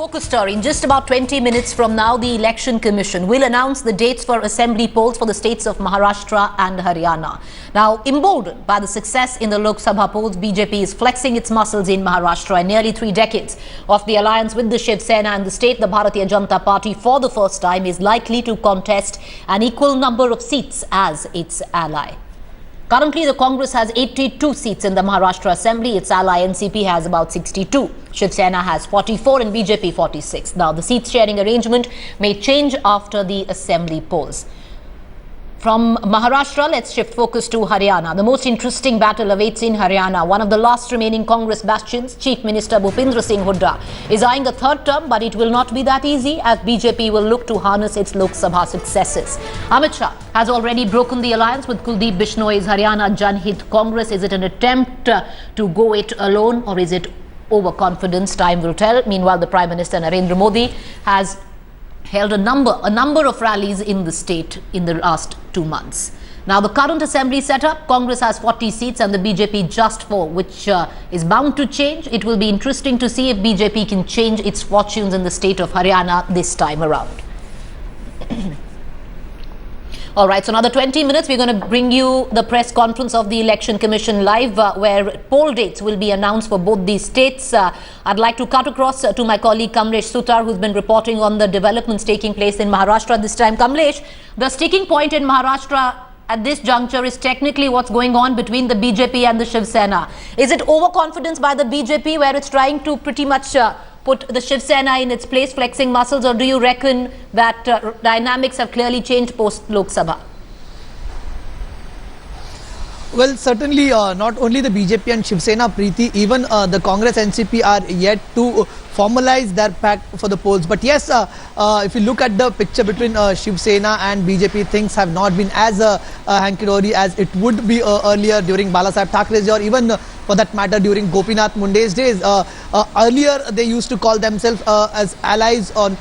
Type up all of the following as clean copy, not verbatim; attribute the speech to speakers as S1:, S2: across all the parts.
S1: Focus story. In just about 20 minutes from now, the Election Commission will announce the dates for assembly polls for the states of Maharashtra and Haryana. Now, emboldened by the success in the Lok Sabha polls, BJP is flexing its muscles in Maharashtra. In nearly 3 decades of the alliance with the Shiv Sena and the state, the Bharatiya Janata Party for the first time is likely to contest an equal number of seats as its ally. Currently, the Congress has 82 seats in the Maharashtra Assembly. Its ally NCP has about 62. Shiv Sena has 44 and BJP 46. Now, the seat sharing arrangement may change after the Assembly polls. From Maharashtra, let's shift focus to Haryana. The most interesting battle awaits in Haryana. One of the last remaining Congress bastions, Chief Minister Bhupendra Singh Hooda, is eyeing a third term, but it will not be that easy as BJP will look to harness its Lok Sabha successes. Amit Shah has already broken the alliance with Kuldeep Bishnoi's Haryana Janhit Congress. Is it an attempt to go it alone, or is it overconfidence? Time will tell. Meanwhile, the Prime Minister Narendra Modi has held a number of rallies in the state in the last 2 months. Now, the current assembly setup, Congress has 40 seats and the BJP just 4, which is bound to change. It will be interesting to see if BJP can change its fortunes in the state of Haryana this time around. All right, so another 20 minutes, we're going to bring you the press conference of the Election Commission live, where poll dates will be announced for both these states. I'd like to cut across to my colleague Kamlesh Sutar, who's been reporting on the developments taking place in Maharashtra this time. Kamlesh, the sticking point in Maharashtra at this juncture is technically what's going on between the BJP and the Shiv Sena. Is it overconfidence by the BJP where it's trying to pretty much put the Shiv Sena in its place, flexing muscles, or do you reckon that dynamics have clearly changed post Lok Sabha?
S2: Well, certainly not only the BJP and Shiv Sena, Preeti, even the Congress NCP are yet to formalize their pact for the polls. But yes, if you look at the picture between Shiv Sena and BJP, things have not been as hanky-dory as it would be earlier during Balasaheb Thackeray's, or even for that matter during Gopinath Munde's days. Earlier they used to call themselves as allies on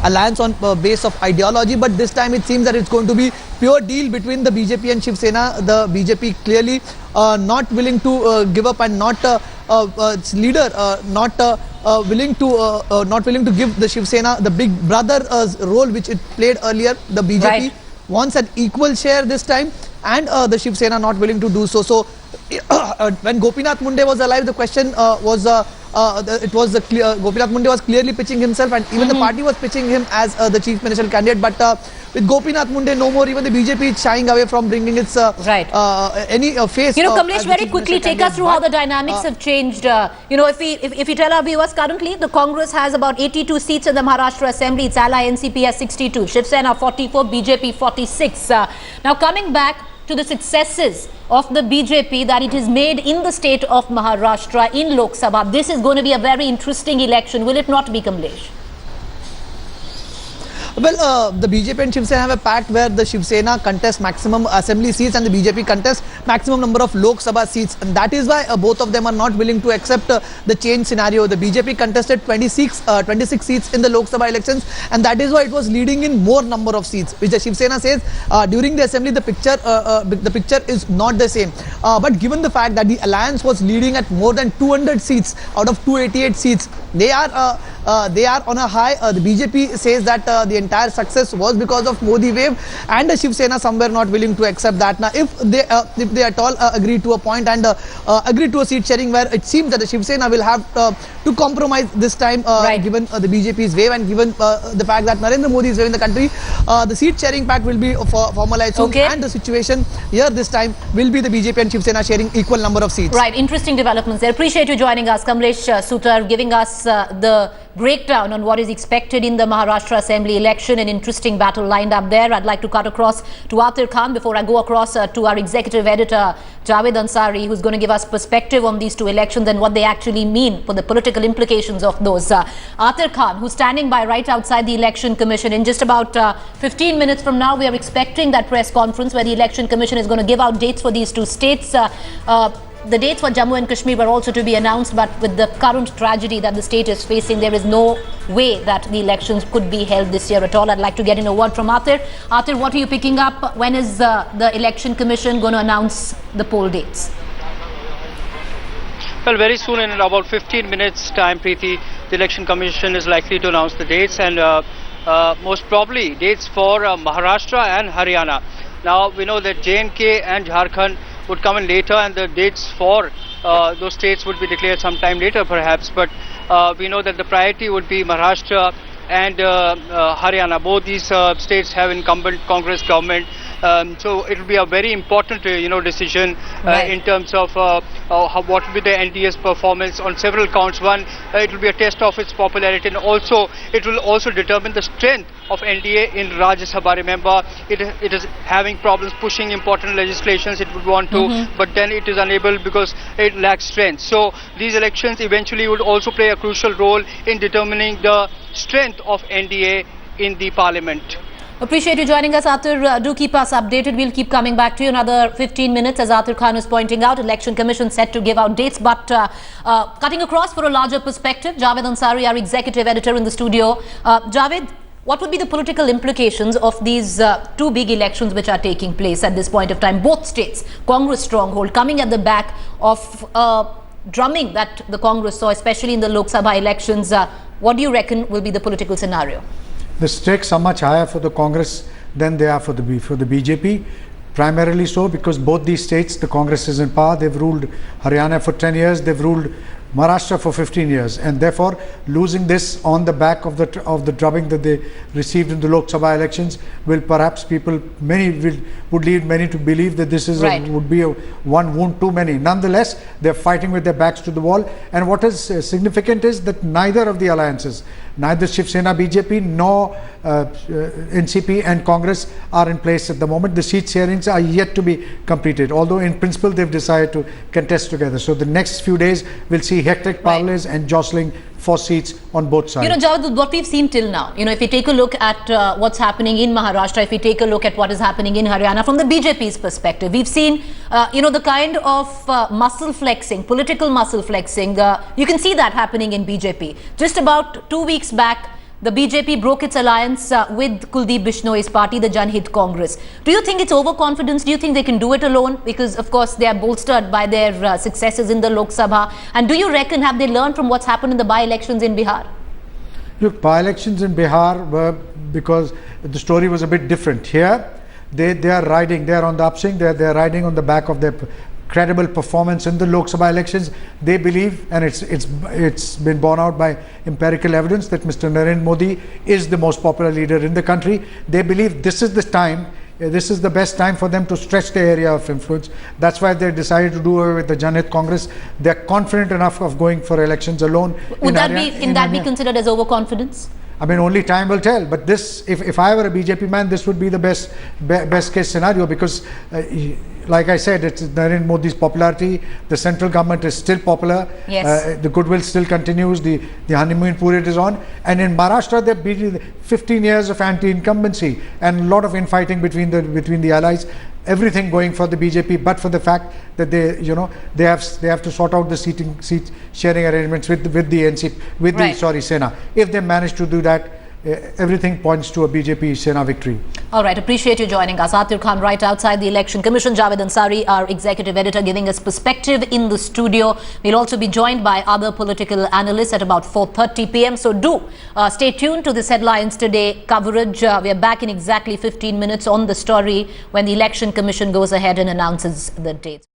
S2: alliance on base of ideology, but this time it seems that it's going to be pure deal between the BJP and Shiv Sena. The BJP clearly not willing to give up, and not its leader not willing to give the Shiv Sena the big brother role which it played earlier. The BJP wants an equal share this time, and the Shiv Sena not willing to do so. So when Gopinath Munde was alive, the question was Gopinath Munde was clearly pitching himself, and even the party was pitching him as the chief ministerial candidate. But with Gopinath Munde no more, even the BJP is shying away from bringing its any face.
S1: Kamlesh, very quickly take us through how the dynamics have changed. If we tell our viewers, currently the Congress has about 82 seats in the Maharashtra Assembly. Its ally NCP has 62, Shiv Sena 44, BJP 46. Now, coming back to the successes of the BJP that it has made in the state of Maharashtra in Lok Sabha, this is going to be a very interesting election, will it not be, Kamlesh?
S2: Well, the BJP and Shiv Sena have a pact where the Shiv Sena contests maximum assembly seats and the BJP contests maximum number of Lok Sabha seats, and that is why both of them are not willing to accept the change scenario. The BJP contested 26 seats in the Lok Sabha elections, and that is why it was leading in more number of seats, which the Shiv Sena says during the assembly the picture is not the same. But given the fact that the alliance was leading at more than 200 seats out of 288 seats, they are on a high. The BJP says that the entire success was because of Modi wave, and the Shiv Sena somewhere not willing to accept that. Now, if they at all agree to a point and agree to a seat sharing where it seems that the Shiv Sena will have to compromise this time, given the BJP's wave and given the fact that Narendra Modi is waving the country, the seat sharing pact will be formalized soon, and the situation here this time will be the BJP and Shiv Sena sharing equal number of seats.
S1: Right, interesting developments there. Appreciate you joining us, Kamlesh Sutar, giving us the breakdown on what is expected in the Maharashtra Assembly election. An interesting battle lined up there. I'd like to cut across to Atir Khan before I go across to our executive editor Javed Ansari, who's going to give us perspective on these two elections and what they actually mean for the political implications of those. Atir Khan, who's standing by right outside the Election Commission. In just about 15 minutes from now, we are expecting that press conference where the Election Commission is going to give out dates for these two states. The dates for Jammu and Kashmir were also to be announced, but with the current tragedy that the state is facing, there is no way that the elections could be held this year at all. I'd like to get in a word from Atir. Atir, what are you picking up? When is the Election Commission going to announce the poll dates?
S3: Well, very soon, in about 15 minutes time, Preeti, the Election Commission is likely to announce the dates, and most probably dates for Maharashtra and Haryana. Now we know that J&K and Jharkhand would come in later, and the dates for those states would be declared sometime later perhaps, but we know that the priority would be Maharashtra and Haryana. Both these states have incumbent Congress government, so it will be a very important decision in terms of what will be the NDA's performance on several counts. One, it will be a test of its popularity, and also it will also determine the strength of NDA in Rajya Sabha. Remember, it is having problems pushing important legislations it would want to, but then it is unable because it lacks strength. So these elections eventually would also play a crucial role in determining the strength of NDA in the parliament.
S1: Appreciate you joining us, Atir. Do keep us updated. We'll keep coming back to you another 15 minutes. As Atir Khan is pointing out, Election Commission set to give out dates, but cutting across for a larger perspective, Javed Ansari, our executive editor in the studio. Javed, what would be the political implications of these two big elections which are taking place at this point of time? Both states, Congress stronghold, coming at the back of drumming that the Congress saw, especially in the Lok Sabha elections. What do you reckon will be the political scenario?
S4: The stakes are much higher for the Congress than they are for the BJP. Primarily so because both these states, the Congress is in power. They've ruled Haryana for 10 years. They've ruled Maharashtra for 15 years, and therefore losing this on the back of the drubbing that they received in the Lok Sabha elections will perhaps would lead many to believe that this is would be one wound too many. Nonetheless, they're fighting with their backs to the wall, and what is significant is that neither of the alliances, neither Shiv Sena BJP nor NCP and Congress are in place at the moment. The seat sharings are yet to be completed, although in principle they've decided to contest together. So the next few days we'll see hectic parleys and jostling for seats on both sides.
S1: Jawad, what we've seen till now, if you take a look at what's happening in Maharashtra, if you take a look at what is happening in Haryana from the BJP's perspective, we've seen, the kind of muscle flexing, political muscle flexing. You can see that happening in BJP. Just about 2 weeks back, the BJP broke its alliance with Kuldeep Bishnoi's party, the Janhit Congress. Do you think it's overconfidence? Do you think they can do it alone? Because, of course, they are bolstered by their successes in the Lok Sabha. And do you reckon, have they learned from what's happened in the by-elections in Bihar?
S4: Look, by-elections in Bihar were because the story was a bit different. Here, they are riding, they are on the upswing, they are riding on the back of their credible performance in the Lok Sabha elections. They believe, and it's been borne out by empirical evidence, that Mr. Narendra Modi is the most popular leader in the country. They believe this is the time, this is the best time for them to stretch their area of influence. That's why they decided to do away with the Janhit Congress. They're confident enough of going for elections alone.
S1: Can that be considered as overconfidence?
S4: I mean, only time will tell. But this, if I were a BJP man, this would be the best case scenario, because like I said, it's Narendra Modi's popularity. The central government is still popular.
S1: Yes.
S4: The goodwill still continues. The honeymoon period is on. And in Maharashtra, there have been 15 years of anti-incumbency and a lot of infighting between the allies. Everything going for the BJP, but for the fact that they have to sort out the seat sharing arrangements with the NCP, with the Sena. If they manage to do that, everything points to a BJP Sena victory.
S1: All right, appreciate you joining us. Atir Khan right outside the Election Commission. Javed Ansari, our executive editor, giving us perspective in the studio. We'll also be joined by other political analysts at about 4:30 p.m. So do stay tuned to this Headlines Today coverage. We are back in exactly 15 minutes on the story when the Election Commission goes ahead and announces the dates.